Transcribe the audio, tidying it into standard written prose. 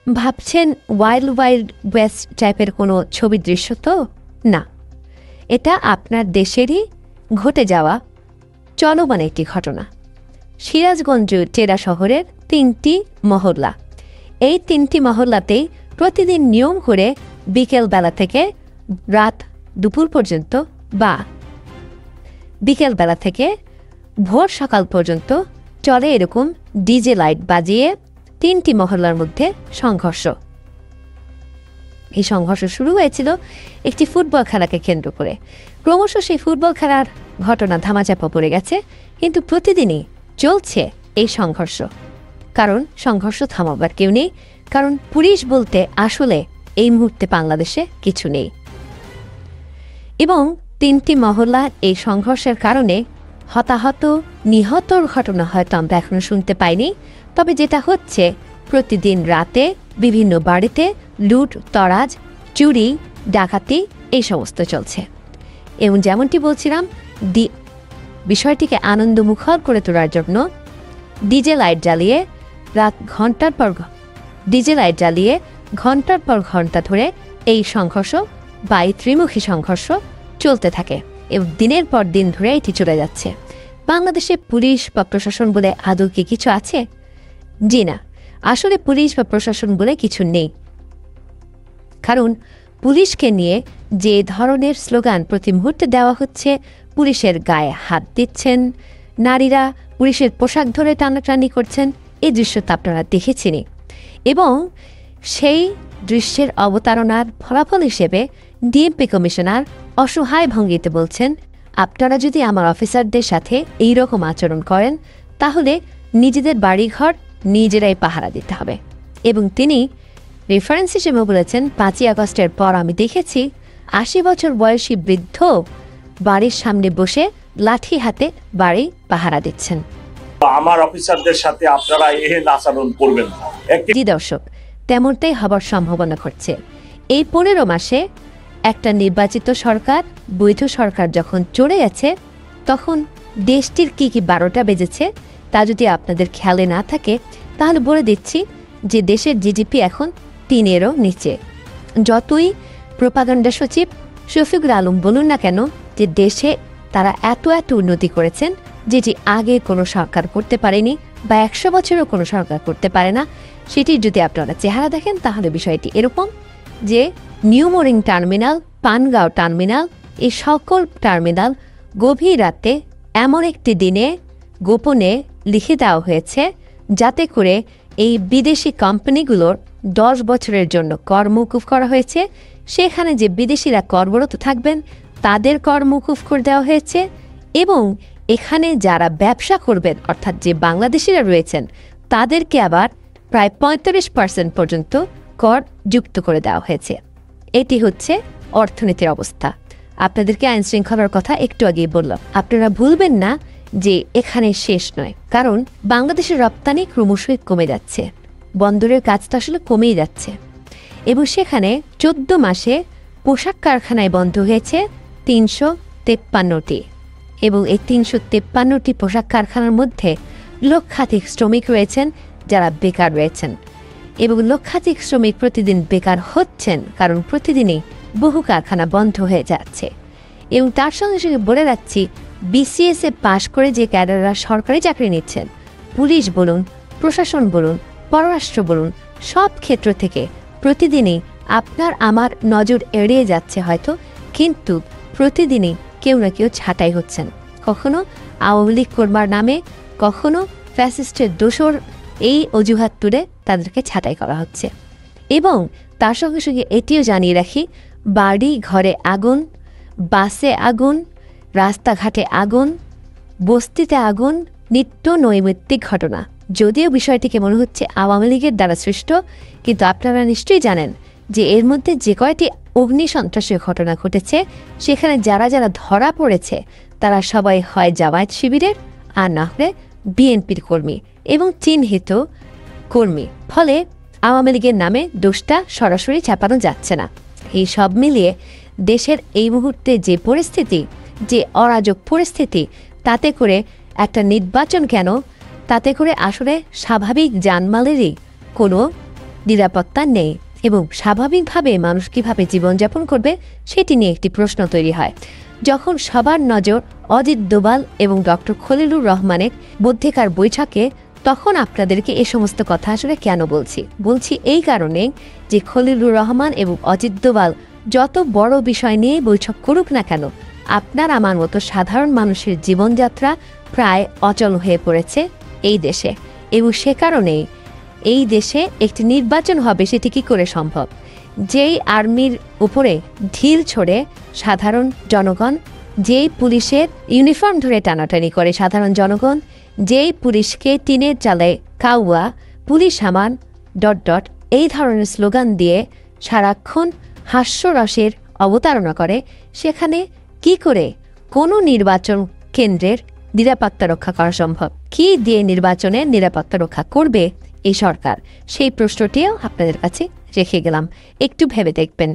ভাবছেন wild wild West টাইপের কোনো ছবির দৃশ্য তো না, এটা আপনার দেশেরই ঘটে যাওয়া চলমান একটি ঘটনা। সিরাজগঞ্জ টেরা শহরের 3টি মহল্লা, এই 3টি মহল্লাতেই প্রতিদিন নিয়ম করে বিকেলবেলা থেকে রাত দুপুর পর্যন্ত বা বিকেলবেলা থেকে ভোর সকাল পর্যন্ত চলে এরকম ডিজে লাইট বাজিয়ে 3টি মহল্লার মধ্যে সংঘর্ষ। এই সংঘর্ষ শুরু হয়েছিল একটি ফুটবল খেলাকে কেন্দ্র করে। ক্রমশ সেই ফুটবল খেলার ঘটনা ধামাচাপা পড়ে গেছে, কিন্তু প্রতিদিনই চলছে এই সংঘর্ষ। কারণ সংঘর্ষ থামাবার কেউ নেই, কারণ পুলিশ বলতে আসলে এই মুহূর্তে বাংলাদেশে কিছু নেই। এবং 3টি মহল্লার এই সংঘর্ষের কারণে হতাহত নিহতর ঘটনা হয়তো আমরা এখনো শুনতে পাইনি, তবে যেটা হচ্ছে প্রতিদিন রাতে বিভিন্ন বাড়িতে লুট তরাজ চুরি ডাকাতি এই সমস্ত চলছে। এবং যেমনটি বলছিলাম, বিষয়টিকে আনন্দমুখর করে তোলার জন্য ডিজে লাইট জ্বালিয়ে ঘন্টার পর ঘন্টা ধরে এই সংঘর্ষ বা এই ত্রিমুখী সংঘর্ষ চলতে থাকে এবং দিনের পর দিন ধরে এটি চলে যাচ্ছে। বাংলাদেশে পুলিশ বা প্রশাসন বলে আদৌ কি কিছু আছে? জি না, আসলে পুলিশ বা প্রশাসন বলে কিছু নেই। কারণ পুলিশকে নিয়ে যে ধরনের স্লোগান প্রতি মুহূর্তে দেওয়া হচ্ছে, পুলিশের গায়ে হাত দিচ্ছেন, নারীরা পুলিশের পোশাক ধরে টানাটানি করছেন, এই দৃশ্য তো আপনারা দেখেছেনই। এবং সেই দৃশ্যের অবতারণার ফলাফল হিসেবে ডিএমপি কমিশনার অসহায় ভঙ্গিতে বলছেন, আপনারা যদি আমার অফিসারদের সাথে এই রকম আচরণ করেন তাহলে নিজেদের বাড়িঘর নিজেরাই পাহারা দিতে হবে। এবং তিনি রেফারেন্স হিসেবে বলেছেন, 5ই আগস্টের পর আমি দেখেছি 80 বছর বয়সী বৃদ্ধ বাড়ির সামনে বসে লাঠি হাতে বাড়ি পাহারা দিচ্ছেন। আমার অফিসারদের সাথে আপনারা এহেন আচরণ করবেন না। জি দর্শক, তেমনটাই হবার সম্ভাবনা ঘটছে। এই 15 মাসে একটা নির্বাচিত সরকার, বৈধ সরকার যখন চলে গেছে, তখন দেশটির কি 12টা বেজেছে তা যদি আপনাদের খেয়ালে না থাকে তাহলে বলে দিচ্ছি যে দেশের জিডিপি এখন 3-এরও নিচে। যতই প্রোপাগান্ডা সচিব শফিকুল আলম বলুন না কেন যে দেশে তারা এত উন্নতি করেছেন যেটি আগে কোনো সরকার করতে পারেনি বা 100 বছরও কোনো সরকার করতে পারে না, সেটির যদি আপনারা চেহারা দেখেন তাহলে বিষয়টি এরকম যে new mooring terminal, Pangaon terminal, এই সকল টার্মিনাল গভীর রাতে এমন একটি দিনে গোপনে লিখে দেওয়া হয়েছে যাতে করে এই বিদেশি কোম্পানিগুলোর 10 বছরের জন্য কর মওকুফ করা হয়েছে। সেখানে যে বিদেশিরা কর্মরত থাকবেন তাদের কর মওকুফ করে দেওয়া হয়েছে এবং এখানে যারা ব্যবসা করবেন অর্থাৎ যে বাংলাদেশিরা রয়েছেন তাদেরকে আবার প্রায় 45% পর্যন্ত কর যুক্ত করে দেওয়া হয়েছে। এটি হচ্ছে অর্থনীতির অবস্থা। আপনাদেরকে আইন শৃঙ্খলার কথা একটু আগেই বললাম, আপনারা ভুলবেন না যে এখানে শেষ নয়, কারণ বাংলাদেশের রপ্তানি ক্রমশই কমে যাচ্ছে, বন্দরের কাজটা আসলে কমেই যাচ্ছে। এবং সেখানে 14 মাসে পোশাক কারখানায় বন্ধ হয়েছে 353টি এবং এই 353টি পোশাক কারখানার মধ্যে লক্ষাধিক শ্রমিক রয়েছেন যারা বেকার রয়েছেন এবং লক্ষাধিক শ্রমিক প্রতিদিন বেকার হচ্ছেন কারণ প্রতিদিনই বহু কারখানা বন্ধ হয়ে যাচ্ছে। এবং তার সঙ্গে সঙ্গে বলে রাখছি, বিসিএসে পাশ করে যে ক্যাডাররা সরকারি চাকরি নিচ্ছেন, পুলিশ বলুন, প্রশাসন বলুন, পররাষ্ট্র বলুন, সব ক্ষেত্র থেকে প্রতিদিনই আপনার আমার নজর এড়িয়ে যাচ্ছে হয়তো, কিন্তু প্রতিদিনই কেউ না কেউ ছাঁটাই হচ্ছেন। কখনো আওয়ামী লীগ করবার নামে, কখনো ফ্যাসিস্টের দোসর, এই অজুহাত তুলে তাদেরকে ছাঁটাই করা হচ্ছে। এবং তার সঙ্গে সঙ্গে এটিও জানিয়ে রাখি, বাড়ি ঘরে আগুন, বাসে আগুন, রাস্তাঘাটে আগুন, বস্তিতে আগুন নিত্য নৈমিত্তিক ঘটনা। যদিও বিষয়টিকে মনে হচ্ছে আওয়ামী লীগের দ্বারা সৃষ্ট, কিন্তু আপনারা নিশ্চয়ই জানেন যে এর মধ্যে যে কয়টি অগ্নিসন্ত্রাসের ঘটনা ঘটেছে সেখানে যারা যারা ধরা পড়েছে তারা সবাই হয় জামায়াত শিবিরের আর না হলে বিএনপির কর্মী এবং চিহ্নিত কর্মী। ফলে আওয়ামী লীগের নামে দোষটা সরাসরি চাপানো যাচ্ছে না। এই সব মিলিয়ে দেশের এই মুহূর্তে যে পরিস্থিতি, যে অরাজক পরিস্থিতি, তাতে করে একটা নির্বাচন কেন, তাতে করে আসলে স্বাভাবিক জানমালেরই কোনো নিরাপত্তা নেই এবং স্বাভাবিকভাবে মানুষ কীভাবে জীবনযাপন করবে সেটি নিয়ে একটি প্রশ্ন তৈরি হয়। যখন সবার নজর অজিত দোভাল এবং ডক্টর খলিলুর রহমানের মধ্যেকার বৈঠকে, তখন আপনাদেরকে এ সমস্ত কথা আসলে কেন বলছি এই কারণে যে খলিলুর রহমান এবং অজিত দোভাল যত বড় বিষয় নিয়ে বৈঠক করুক না কেন, আপনার আমার মতো সাধারণ মানুষের জীবনযাত্রা প্রায় অচল হয়ে পড়েছে এই দেশে, এবং সে কারণেই এই দেশে একটি নির্বাচন হবে সেটি কী করে সম্ভব? যেই আর্মির উপরে ঢিল ছড়ে সাধারণ জনগণ, যেই পুলিশের ইউনিফর্ম ধরে টানাটানি করে সাধারণ জনগণ, যেই পুলিশকে টিনের চালে কাউয়া, পুলিশ হামান ... এই ধরনের স্লোগান দিয়ে সারাক্ষণ হাস্যরসের অবতারণা করে, সেখানে কি করে কোনো নির্বাচন কেন্দ্রের নিরাপত্তা রক্ষা করা সম্ভব? কি দিয়ে নির্বাচনের নিরাপত্তা রক্ষা করবে এই সরকার? সেই প্রশ্নটিও আপনাদের কাছে রেখে গেলাম, একটু ভেবে দেখবেন।